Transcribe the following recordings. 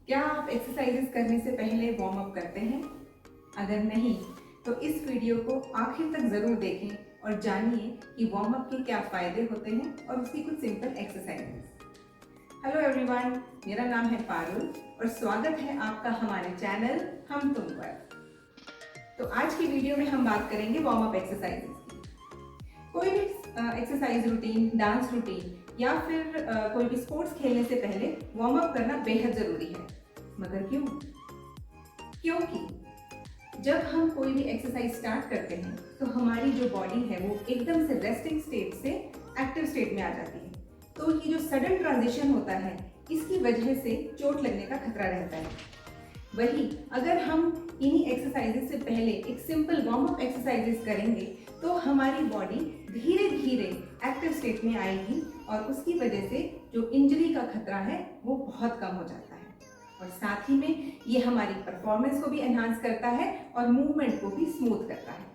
क्या आप एक्सरसाइजेस करने से पहले वार्म अप करते हैं? अगर नहीं, तो इस वीडियो को आखिर तक ज़रूर देखें और जानिए कि वार्म अप के क्या फ़ायदे होते हैं और उसकी कुछ सिंपल एक्सरसाइजेस। हेलो एवरीवन, मेरा नाम है पारुल और स्वागत है आपका हमारे चैनल हम तुम पर। तो आज की वीडियो में हम बात करेंगे वार्म अप एक्सरसाइजेस की। कोई भी एक्सरसाइज रूटीन, डांस रूटीन या फिर कोई भी स्पोर्ट्स खेलने से पहले वार्म अप करना बेहद ज़रूरी है। मगर क्यों? क्योंकि जब हम कोई भी एक्सरसाइज स्टार्ट करते हैं तो हमारी जो बॉडी है वो एकदम से रेस्टिंग स्टेट से एक्टिव स्टेट में आ जाती है। तो ये जो सडन ट्रांजिशन होता है, इसकी वजह से चोट लगने का खतरा रहता है। वही अगर हम इन्हीं एक्सरसाइजेस से पहले एक सिंपल वार्म अप एक्सरसाइजेस करेंगे तो हमारी बॉडी धीरे धीरे एक्टिव स्टेट में आएगी और उसकी वजह से जो इंजरी का खतरा है वो बहुत कम हो जाता है। और साथ ही में ये हमारी परफॉर्मेंस को भी एनहांस करता है और मूवमेंट को भी स्मूथ करता है।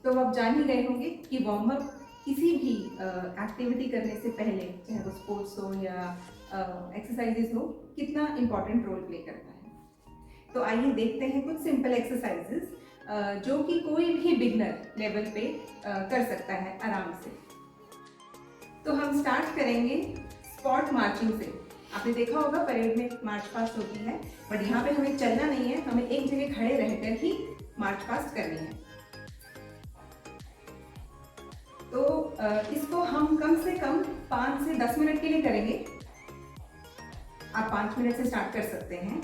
तो आप जान ही गए होंगे कि वार्म अप किसी भी एक्टिविटी करने से पहले, चाहे वो स्पोर्ट्स हो या एक्सरसाइजेस हो, कितना इम्पोर्टेंट रोल प्ले करता है। तो आइए देखते हैं कुछ सिंपल एक्सरसाइजेस जो कि कोई भी बिगनर लेवल पे कर सकता है आराम से। तो हम स्टार्ट करेंगे स्पॉट मार्चिंग से। आपने देखा होगा परेड में मार्च पास्ट होती है, बट यहाँ पे हमें चलना नहीं है, हमें एक जगह खड़े रहकर ही मार्च पास्ट करनी है। तो इसको हम कम से कम 5 से 10 मिनट के लिए करेंगे। आप 5 मिनट से स्टार्ट कर सकते हैं।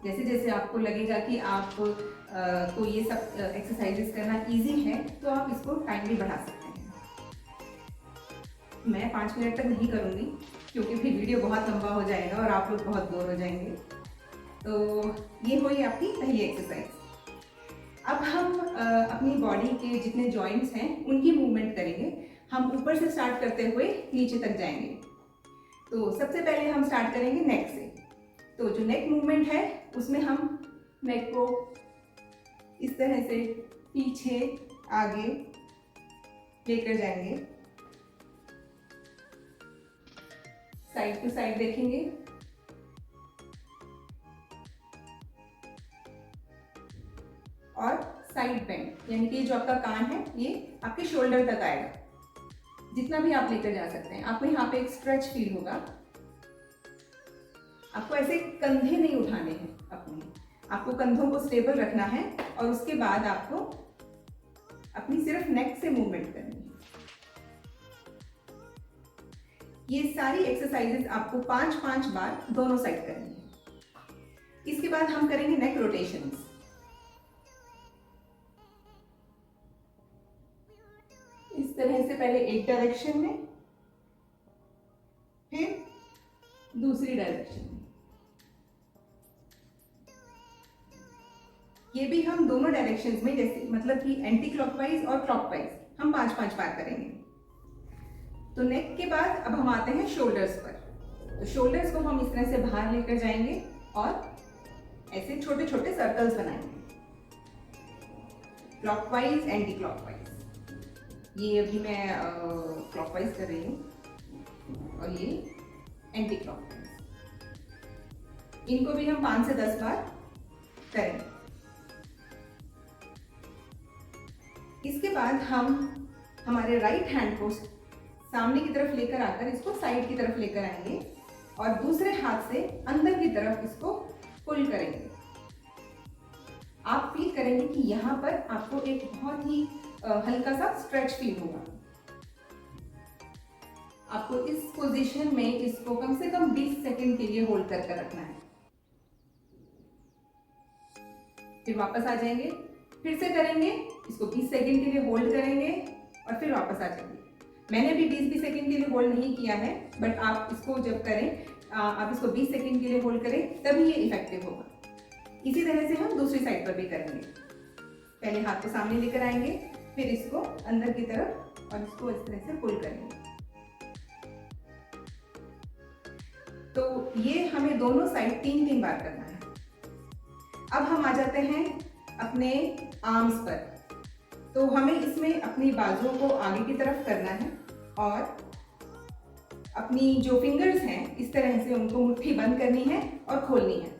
जैसे जैसे आपको लगेगा कि आप को ये सब एक्सरसाइजेस करना इजी है तो आप इसको टाइम भी बढ़ा सकते हैं। मैं 5 मिनट तक नहीं करूँगी क्योंकि फिर वीडियो बहुत लंबा हो जाएगा और आप लोग बहुत बोर हो जाएंगे। तो ये हुई आपकी पहली एक्सरसाइज। अब हम अपनी बॉडी के जितने जॉइंट्स हैं उनकी मूवमेंट करेंगे। हम ऊपर से स्टार्ट करते हुए नीचे तक जाएंगे। तो सबसे पहले हम स्टार्ट करेंगे नेक से। तो जो नेक मूवमेंट है उसमें हम नेक को इस तरह से पीछे आगे लेकर जाएंगे, साइड टू साइड देखेंगे और साइड बेंड, यानी कि जो आपका कान है ये आपके शोल्डर तक आएगा। जितना भी आप लेकर जा सकते हैं। आपको यहाँ पे एक स्ट्रेच फील होगा। आपको ऐसे कंधे नहीं उठाने हैं अपने, आपको कंधों को स्टेबल रखना है और उसके बाद आपको अपनी सिर्फ नेक से मूवमेंट करनी है। ये सारी एक्सरसाइजेस आपको 5-5 बार दोनों साइड करनी है। इसके बाद हम करेंगे नेक रोटेशंस। इस तरह से पहले एक डायरेक्शन में, फिर दूसरी डायरेक्शन में। ये भी हम दोनों डायरेक्शंस में, जैसे मतलब कि एंटी क्लॉकवाइज और क्लॉकवाइज, हम 5-5 बार करेंगे। तो नेक के बाद अब हम आते हैं शोल्डर्स पर। तो शोल्डर्स को हम इस तरह से बाहर लेकर जाएंगे और ऐसे छोटे छोटे सर्कल्स बनाएंगे, क्लॉकवाइज एंटी क्लॉकवाइज। ये अभी मैं क्लॉकवाइज कर रही हूँ और ये एंटी क्लॉकवाइज। इनको भी हम 5 से 10 बार करेंगे। इसके बाद हम हमारे राइट हैंड को सामने की तरफ लेकर आकर इसको साइड की तरफ लेकर आएंगे और दूसरे हाथ से अंदर की तरफ इसको पुल करेंगे। आप फील करेंगे कि यहाँ पर आपको एक बहुत ही हल्का सा स्ट्रेच फील होगा। आपको इस पोजीशन में इसको कम से कम 20 सेकंड के लिए होल्ड कर रखना है। फिर वापस आ जाएंगे, फिर से करेंगे, इसको 20 सेकंड के लिए होल्ड करेंगे और फिर वापस आ जाएंगे। मैंने भी 20-20 सेकंड के लिए होल्ड नहीं किया है, बट आप इसको जब करें, आप इसको 20 सेकंड के लिए होल्ड करें तभी ये इफेक्टिव होगा। इसी तरह से हम दूसरी साइड पर भी करेंगे। पहले हाथ को सामने लेकर आएंगे, फिर इसको अंदर की तरफ और इसको इस तरह से पुल करेंगे। तो ये हमें दोनों साइड 3-3 बार करना है। अब हम आ जाते हैं अपने आर्म्स पर। तो हमें इसमें अपनी बाजुओं को आगे की तरफ करना है और अपनी जो फिंगर्स हैं इस तरह से उनको मुट्ठी बंद करनी है और खोलनी है।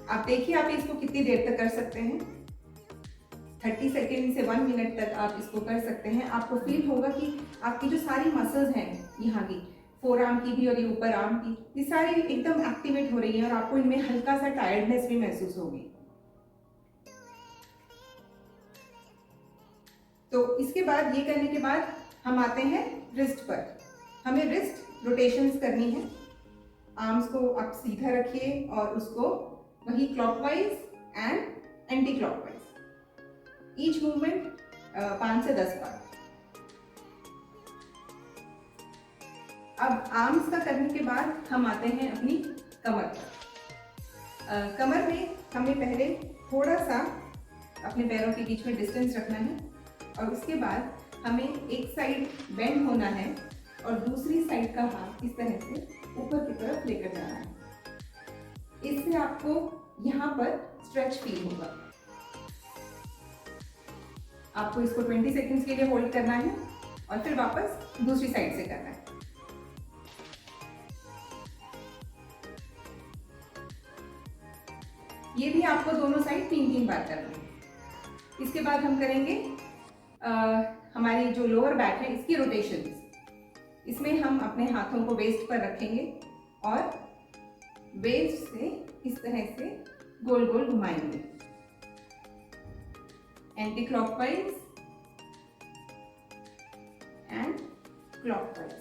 आप देखिए आप इसको कितनी देर तक कर सकते हैं। 30 सेकेंड से 1 मिनट तक आप इसको कर सकते हैं। आपको फील होगा कि आपकी जो सारी मसल्स हैं यहाँ की, फोर आर्म की भी और ये ऊपर आर्म की, ये सारी एकदम एक्टिवेट हो रही हैं और आपको इनमें हल्का सा टायर्डनेस भी महसूस होगी। तो इसके बाद, ये करने के बाद हम आते हैं रिस्ट पर। हमें रिस्ट रोटेशंस करनी है। आर्म्स को आप सीधा रखिए और उसको वही clockwise and anti clockwise, each movement 5 से 10 बार। अब आर्म्स का करने के बाद हम आते हैं अपनी कमर पर। कमर में हमें पहले थोड़ा सा अपने पैरों के बीच में डिस्टेंस रखना है और उसके बाद हमें एक साइड बेंड होना है और दूसरी साइड का हाथ इस तरह से ऊपर की तरफ लेकर जाना है। इससे आपको यहाँ पर स्ट्रेच फील होगा। आपको इसको 20 सेकंड्स के लिए होल्ड करना है और फिर वापस दूसरी साइड से करना है। ये भी आपको दोनों साइड 3-3 बार करना है। इसके बाद हम करेंगे हमारी जो लोअर बैक है इसकी रोटेशंस। इसमें हम अपने हाथों को वेस्ट पर रखेंगे और वेस्ट से इस तरह से गोल गोल घुमाएंगे, एंटी क्लॉकवाइज एंड क्लॉकवाइज।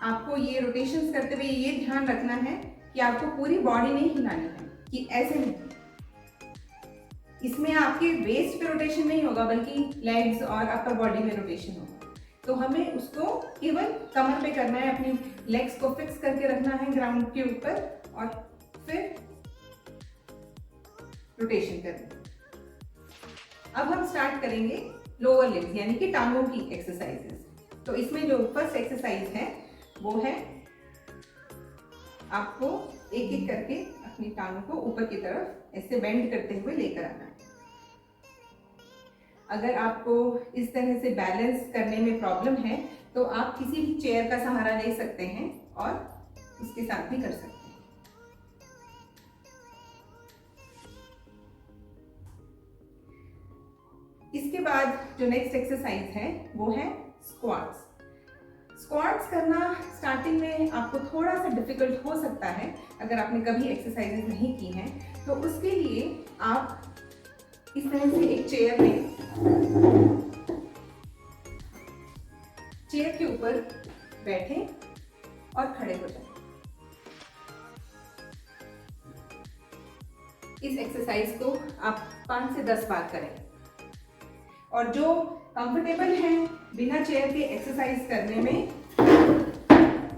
आपको ये रोटेशंस करते हुए ये ध्यान रखना है कि आपको पूरी बॉडी नहीं हिलानी है, कि ऐसे नहीं। इसमें आपके वेस्ट पे रोटेशन नहीं होगा बल्कि लेग्स और अपर बॉडी में रोटेशन होगा। तो हमें उसको केवल कमर पे करना है, अपनी लेग्स को फिक्स करके रखना है ग्राउंड के ऊपर और फिर रोटेशन करनी है। अब हम स्टार्ट करेंगे लोअर लिम्स यानी कि टांगों की एक्सरसाइजेस। तो इसमें जो फर्स्ट एक्सरसाइज है वो है आपको एक एक करके अपनी टांगों को ऊपर की तरफ ऐसे बेंड करते हुए लेकर आना है। अगर आपको इस तरह से बैलेंस करने में प्रॉब्लम है तो आप किसी भी चेयर का सहारा ले सकते हैं और उसके साथ भी कर सकते हैं। इसके बाद जो नेक्स्ट एक्सरसाइज है वो है स्क्वाट्स। स्क्वाट्स करना स्टार्टिंग में आपको थोड़ा सा डिफिकल्ट हो सकता है अगर आपने कभी एक्सरसाइजेस नहीं की हैं। तो उसके लिए आप इस तरह से एक चेयर के ऊपर बैठें और खड़े हो जाएं। इस एक्सरसाइज को आप 5 से 10 बार करें और जो कंफर्टेबल हैं बिना चेयर के एक्सरसाइज करने में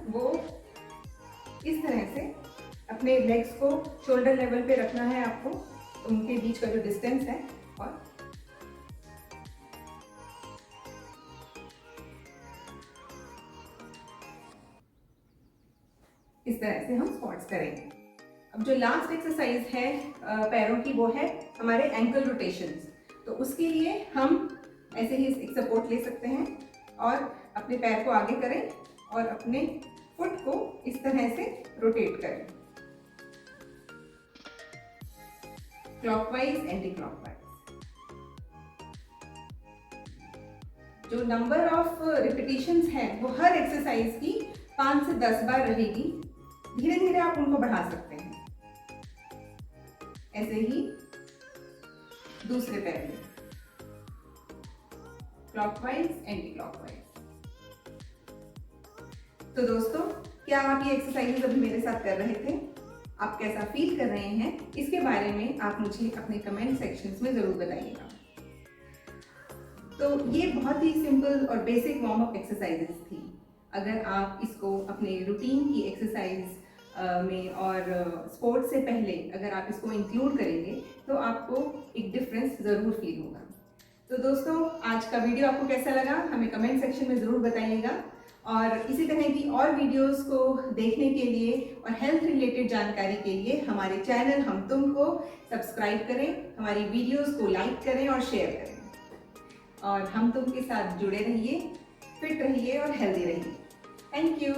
वो इस तरह से अपने लेग्स को शोल्डर लेवल पे रखना है आपको, उनके बीच का जो डिस्टेंस है, और इस तरह से हम स्क्वाट्स करेंगे। अब जो लास्ट एक्सरसाइज है पैरों की वो है हमारे एंकल रोटेशंस। तो उसके लिए हम ऐसे ही एक सपोर्ट ले सकते हैं और अपने पैर को आगे करें और अपने फुट को इस तरह से रोटेट करें, क्लॉकवाइज एंटी क्लॉकवाइज। जो नंबर ऑफ रिपीटिशंस है वो हर एक्सरसाइज की 5 से 10 बार रहेगी। धीरे धीरे आप उनको बढ़ा सकते हैं। ऐसे ही दूसरे पैर में क्लॉकवाइज एंटी क्लॉकवाइज। तो दोस्तों, क्या आप ये एक्सरसाइजेस अभी मेरे साथ कर रहे थे? आप कैसा फील कर रहे हैं इसके बारे में आप मुझे अपने कमेंट सेक्शंस में जरूर बताइएगा। तो ये बहुत ही सिंपल और बेसिक वार्म अप एक्सरसाइजेस थी। अगर आप इसको अपने रूटीन की एक्सरसाइज में और स्पोर्ट्स से पहले अगर आप इसको इंक्लूड करेंगे तो आपको एक डिफरेंस ज़रूर फील होगा। तो दोस्तों, आज का वीडियो आपको कैसा लगा हमें कमेंट सेक्शन में ज़रूर बताइएगा और इसी तरह की और वीडियोस को देखने के लिए और हेल्थ रिलेटेड जानकारी के लिए हमारे चैनल हम तुम को सब्सक्राइब करें, हमारी वीडियोस को लाइक करें और शेयर करें। और हम तुम के साथ जुड़े रहिए, फिट रहिए और हेल्दी रहिए। Thank you.